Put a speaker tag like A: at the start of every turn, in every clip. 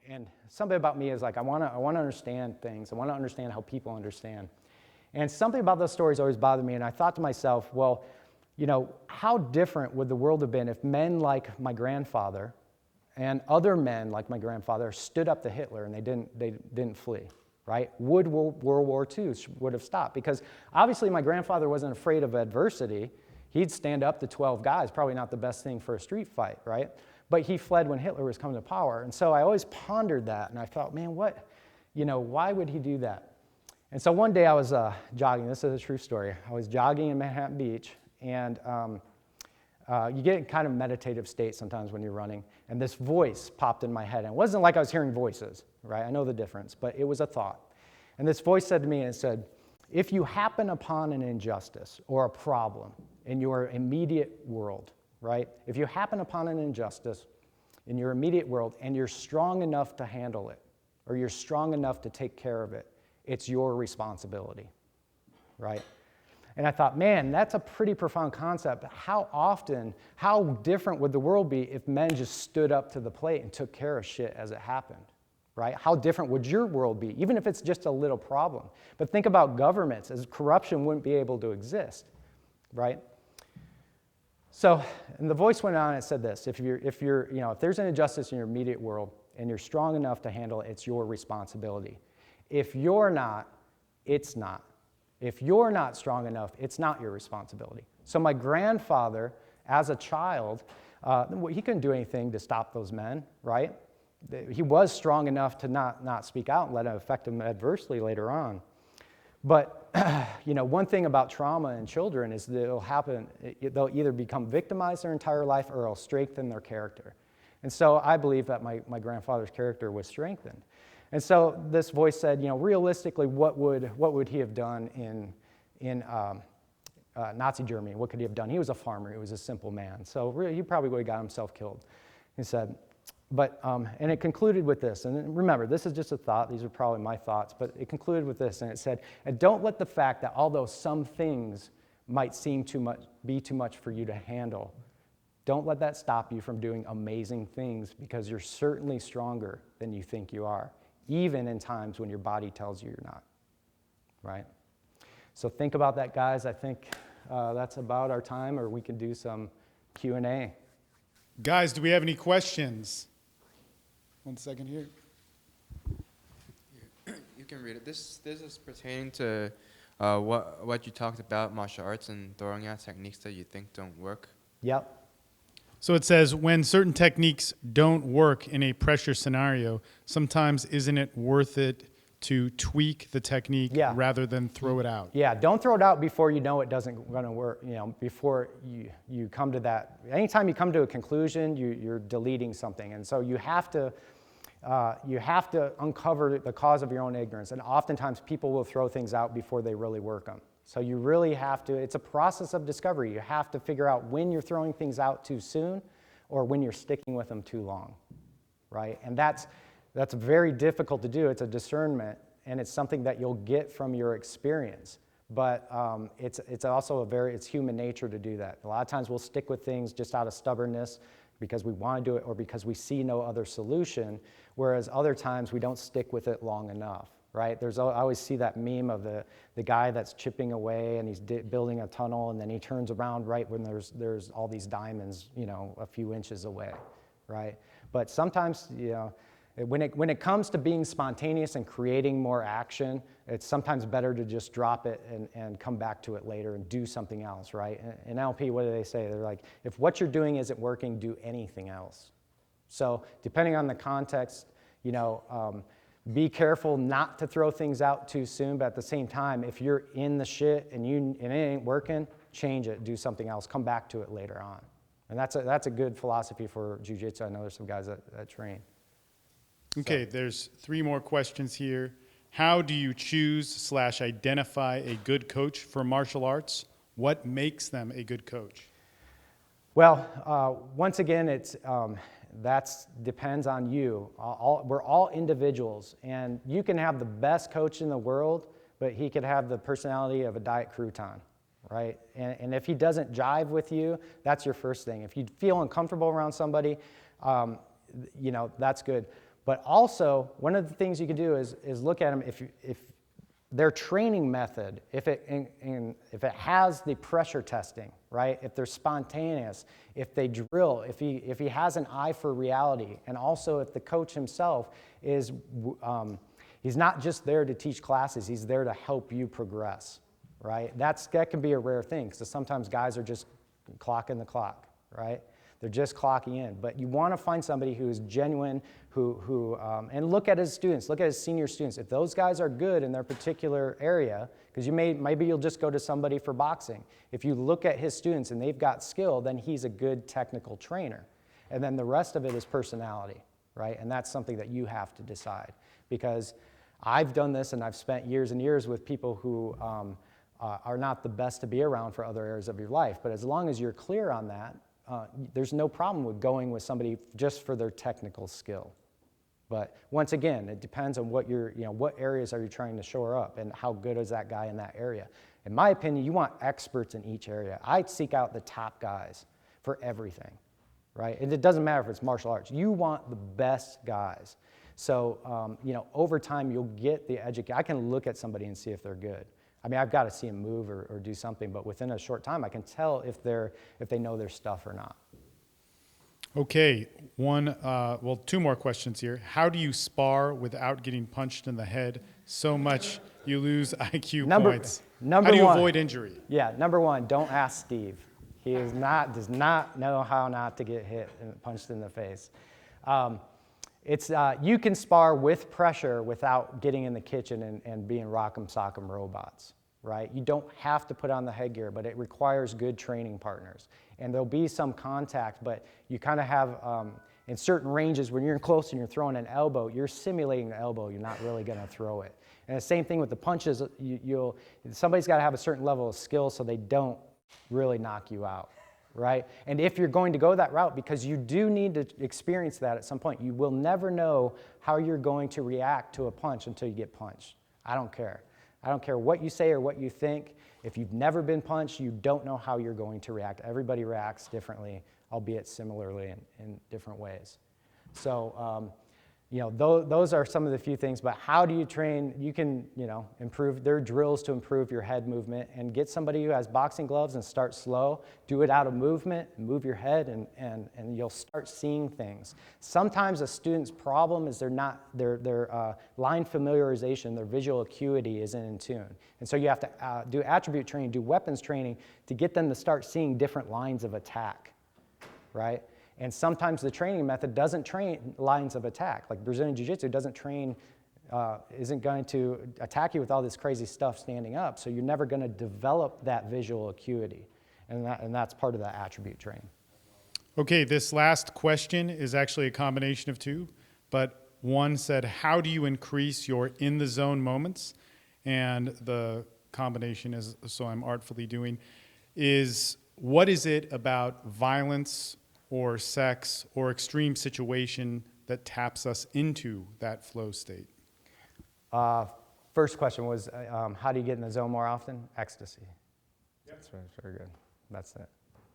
A: And something about me is like, I want to understand things. I want to understand how people understand. And something about those stories always bothered me, and I thought to myself, well, you know, how different would the world have been if men like my grandfather and other men like my grandfather stood up to Hitler and they didn't flee, right? Would World War II would have stopped? Because obviously my grandfather wasn't afraid of adversity. He'd stand up to 12 guys, probably not the best thing for a street fight, right? But he fled when Hitler was coming to power. And so I always pondered that, and I thought, man, why would he do that? And so one day I was jogging. This is a true story. I was jogging in Manhattan Beach, and you get in kind of meditative state sometimes when you're running, and this voice popped in my head. And it wasn't like I was hearing voices, right? I know the difference, but it was a thought. And this voice said to me, and it said, if you happen upon an injustice or a problem in your immediate world, right? If you happen upon an injustice in your immediate world and you're strong enough to handle it, or you're strong enough to take care of it, it's your responsibility, right? And I thought, man, that's a pretty profound concept. How different would the world be if men just stood up to the plate and took care of shit as it happened, right? How different would your world be, even if it's just a little problem? But think about governments, as corruption wouldn't be able to exist, right? So, and the voice went on and it said this, if there's an injustice in your immediate world and you're strong enough to handle it, it's your responsibility. If you're not, it's not. If you're not strong enough, it's not your responsibility. So my grandfather, as a child, he couldn't do anything to stop those men, right? He was strong enough to not speak out and let it affect him adversely later on. But, one thing about trauma in children is that it'll happen, they'll either become victimized their entire life or it'll strengthen their character. And so I believe that my grandfather's character was strengthened. And so this voice said, realistically, what would he have done in Nazi Germany? What could he have done? He was a farmer. He was a simple man. So really, he probably would have got himself killed. He said, and it concluded with this. And remember, this is just a thought. These are probably my thoughts. But it concluded with this, and it said, and don't let the fact that although some things might seem be too much for you to handle, don't let that stop you from doing amazing things, because you're certainly stronger than you think you are, even in times when your body tells you you're not, right? So think about that, guys. I think that's about our time, or we can do some Q&A.
B: Guys, do we have any questions? 1 second here.
C: You can read it. This is pertaining to what you talked about, martial arts and throwing out techniques that you think don't work.
A: Yep.
B: So it says, when certain techniques don't work in a pressure scenario, sometimes isn't it worth it to tweak the technique rather than throw it out?
A: Yeah, don't throw it out before you know it doesn't going to work, before you come to that. Anytime you come to a conclusion, you're deleting something. And so you have to uncover the cause of your own ignorance. And oftentimes people will throw things out before they really work them. So you really have to, it's a process of discovery. You have to figure out when you're throwing things out too soon or when you're sticking with them too long, right? And that's very difficult to do. It's a discernment, and it's something that you'll get from your experience. But it's also it's human nature to do that. A lot of times we'll stick with things just out of stubbornness because we want to do it or because we see no other solution, whereas other times we don't stick with it long enough. Right? I always see that meme of the guy that's chipping away and he's building a tunnel, and then he turns around right when there's all these diamonds, a few inches away, right? But sometimes, when it comes to being spontaneous and creating more action, it's sometimes better to just drop it and come back to it later and do something else, right? In NLP, what do they say? They're like, if what you're doing isn't working, do anything else. So depending on the context, be careful not to throw things out too soon, but at the same time, if you're in the shit and it ain't working, change it, do something else, come back to it later on. And that's a good philosophy for jiu-jitsu. I know there's some guys that train.
B: Okay, there's 3 more questions here. How do you choose/identify a good coach for martial arts? What makes them a good coach?
A: Well, once again, that depends on you. We're all individuals, and you can have the best coach in the world, but he could have the personality of a diet crouton, right? And if he doesn't jive with you, that's your first thing. If you feel uncomfortable around somebody, that's good. But also, one of the things you can do is look at them if their training method, if it has the pressure testing, right? If they're spontaneous, if they drill, if he has an eye for reality, and also if the coach himself is, he's not just there to teach classes, he's there to help you progress, right? That can be a rare thing, because sometimes guys are just clocking the clock, right? They're just clocking in. But you want to find somebody who is genuine, and look at his students, look at his senior students. If those guys are good in their particular area, because maybe you'll just go to somebody for boxing. If you look at his students and they've got skill, then he's a good technical trainer. And then the rest of it is personality, right? And that's something that you have to decide. Because I've done this, and I've spent years and years with people who are not the best to be around for other areas of your life. But as long as you're clear on that, there's no problem with going with somebody just for their technical skill. But once again, it depends on what what areas are you trying to shore up, and how good is that guy in that area. In my opinion, you want experts in each area. I'd seek out the top guys for everything, right? And it doesn't matter if it's martial arts. You want the best guys. So, over time, you'll get the education. I can look at somebody and see if they're good. I mean, I've got to see them move or do something, but within a short time, I can tell if they know their stuff or not.
B: Okay, two more questions here. How do you spar without getting punched in the head so much you lose IQ points? How do you avoid injury?
A: Yeah, number one, don't ask Steve. He does not know how not to get hit and punched in the face. You can spar with pressure without getting in the kitchen and being rock'em sock'em robots, right? You don't have to put on the headgear, but it requires good training partners. And there'll be some contact, but you kind of have, in certain ranges, when you're close and you're throwing an elbow, you're simulating the elbow, you're not really gonna throw it. And the same thing with the punches, somebody's gotta have a certain level of skill so they don't really knock you out, right? And if you're going to go that route, because you do need to experience that at some point, you will never know how you're going to react to a punch until you get punched. I don't care. I don't care what you say or what you think. If you've never been punched, you don't know how you're going to react. Everybody reacts differently, albeit similarly in different ways. So, those are some of the few things, but how do you train? You can, improve. There are drills to improve your head movement, and get somebody who has boxing gloves and start slow. Do it out of movement, move your head, and you'll start seeing things. Sometimes a student's problem is their line familiarization, their visual acuity isn't in tune. And so you have to do attribute training, do weapons training to get them to start seeing different lines of attack, right? And sometimes the training method doesn't train lines of attack. Like Brazilian Jiu-Jitsu isn't going to attack you with all this crazy stuff standing up, so you're never going to develop that visual acuity. And that's part of the attribute training.
B: Okay, this last question is actually a combination of two, but one said, how do you increase your in-the-zone moments? And the combination is, so I'm artfully doing, is what is it about violence or sex or extreme situation that taps us into that flow state?
A: First question was, how do you get in the zone more often? Ecstasy. Yep. That's very good. That's it.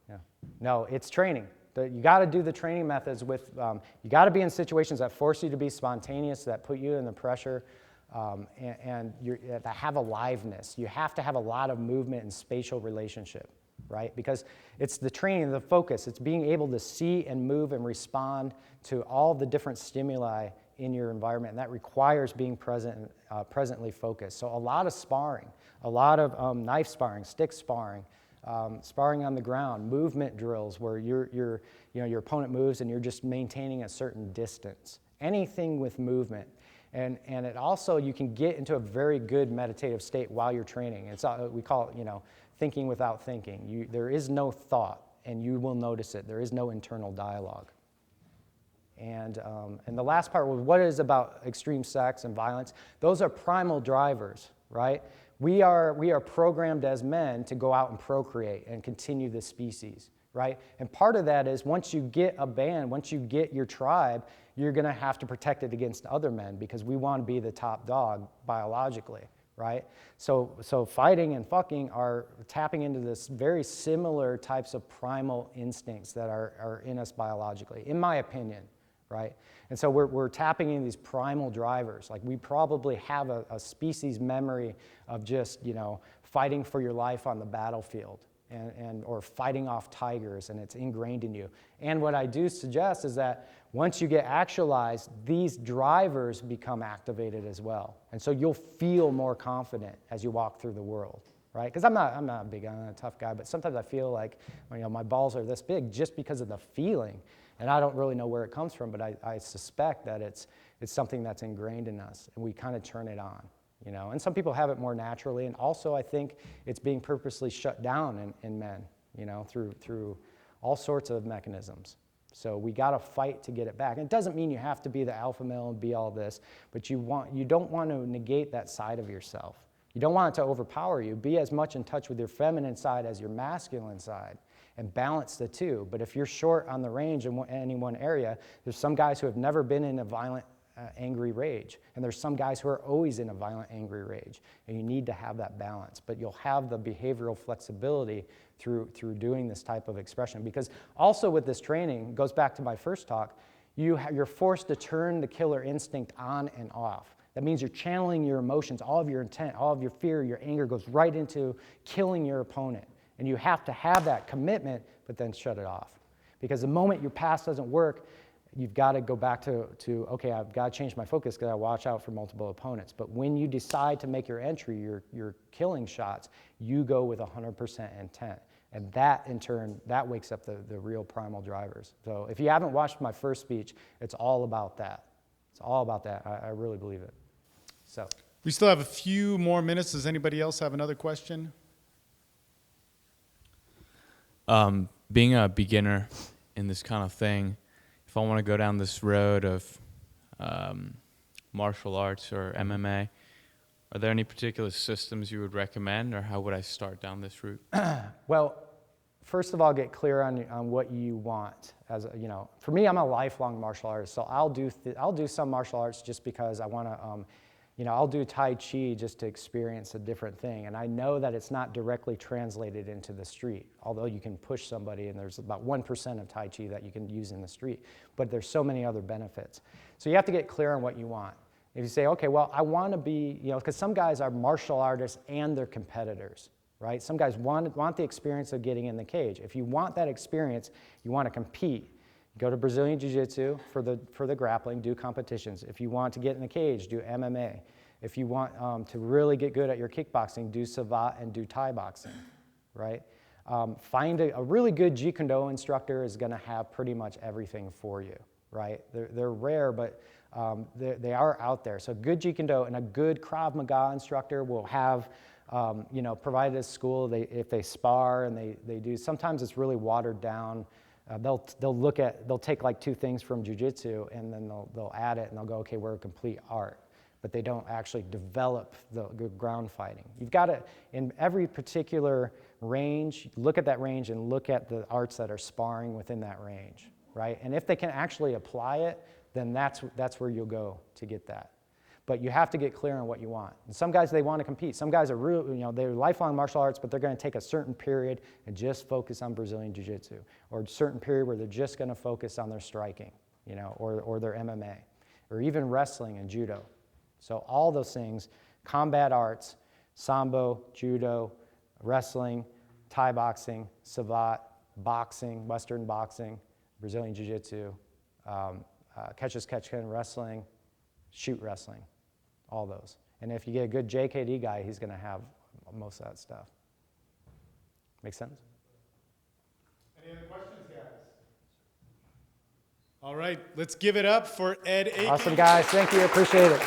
A: Yeah. No, it's training. You got to do the training methods with, you got to be in situations that force you to be spontaneous, that put you in the pressure, and that have aliveness. You have to have a lot of movement and spatial relationship, right? Because it's the training, the focus. It's being able to see and move and respond to all the different stimuli in your environment, and that requires being present, presently focused. So a lot of sparring, a lot of knife sparring, stick sparring, sparring on the ground, movement drills where your opponent moves and you're just maintaining a certain distance. Anything with movement. And it also, you can get into a very good meditative state while you're training. It's, we call it, thinking without thinking. There is no thought, and you will notice it. There is no internal dialogue. And the last part was, what is about extreme sex and violence? Those are primal drivers, right? We are programmed as men to go out and procreate and continue the species, right? And part of that is once you get a band, once you get your tribe, you're going to have to protect it against other men because we want to be the top dog biologically, right? So fighting and fucking are tapping into this very similar types of primal instincts that are in us biologically, in my opinion, right? And so we're tapping into these primal drivers. Like we probably have a species memory of just, fighting for your life on the battlefield or fighting off tigers, and it's ingrained in you. And what I do suggest is that once you get actualized, these drivers become activated as well. And so you'll feel more confident as you walk through the world, right? Because I'm not big, I'm a tough guy, but sometimes I feel like, my balls are this big just because of the feeling. And I don't really know where it comes from, but I suspect that it's something that's ingrained in us, and we kind of turn it on. And some people have it more naturally, and also I think it's being purposely shut down in men, through all sorts of mechanisms. So we got to fight to get it back. And it doesn't mean you have to be the alpha male and be all this, but you don't want to negate that side of yourself. You don't want it to overpower you. Be as much in touch with your feminine side as your masculine side, and balance the two. But if you're short on the range in any one area, there's some guys who have never been in a violent angry rage, and there's some guys who are always in a violent angry rage, and you need to have that balance. But you'll have the behavioral flexibility through doing this type of expression, because also with this training, it goes back to my first talk, you're forced to turn the killer instinct on and off. That means you're channeling your emotions, all of your intent, all of your fear, your anger goes right into killing your opponent, and you have to have that commitment, but then shut it off, because the moment your past doesn't work, you've got to go back to okay, I've got to change my focus because I watch out for multiple opponents. But when you decide to make your entry, your killing shots, you go with 100% intent. And that, in turn, that wakes up the real primal drivers. So if you haven't watched my first speech, it's all about that. It's all about that. I really believe it. So
B: We still have a few more minutes. Does anybody else have another question?
D: Being a beginner in this kind of thing, if I want to go down this road of martial arts or MMA, are there any particular systems you would recommend, or how would I start down this route?
A: Well, first of all, get clear on what you want. For me, I'm a lifelong martial artist, so I'll do some martial arts just because I want to. I'll do Tai Chi just to experience a different thing, and I know that it's not directly translated into the street. Although you can push somebody, and there's about 1% of Tai Chi that you can use in the street, but there's so many other benefits. So you have to get clear on what you want. If you say, okay, well, I want to be, because some guys are martial artists and they're competitors, right? Some guys want the experience of getting in the cage. If you want that experience, you want to compete. Go to Brazilian Jiu-Jitsu for the grappling, do competitions. If you want to get in the cage, do MMA. If you want to really get good at your kickboxing, do Savate and do Thai boxing, right? Find a really good Jeet Kune Do instructor is going to have pretty much everything for you, right? They're rare, but they are out there. So good Jeet Kune Do and a good Krav Maga instructor will have, provided at school, if they spar and they do, sometimes it's really watered down. They'll take like two things from jiu-jitsu and then they'll add it and they'll go, okay, we're a complete art. But they don't actually develop the good ground fighting. You've got to, in every particular range, look at that range and look at the arts that are sparring within that range, right? And if they can actually apply it, then that's where you'll go to get that. But you have to get clear on what you want. And some guys, they want to compete. Some guys are they're lifelong martial arts, but they're going to take a certain period and just focus on Brazilian Jiu-Jitsu, or a certain period where they're just going to focus on their striking, or their MMA, or even wrestling and judo. So all those things, combat arts, sambo, judo, wrestling, Thai boxing, Savate, boxing, Western boxing, Brazilian Jiu-Jitsu, catch-as-catch-can wrestling, shoot wrestling, all those. And if you get a good JKD guy, he's going to have most of that stuff. Make sense?
B: Any other questions, guys? All right, let's give it up for Ed Aiken.
A: Awesome, guys. Thank you. Appreciate it.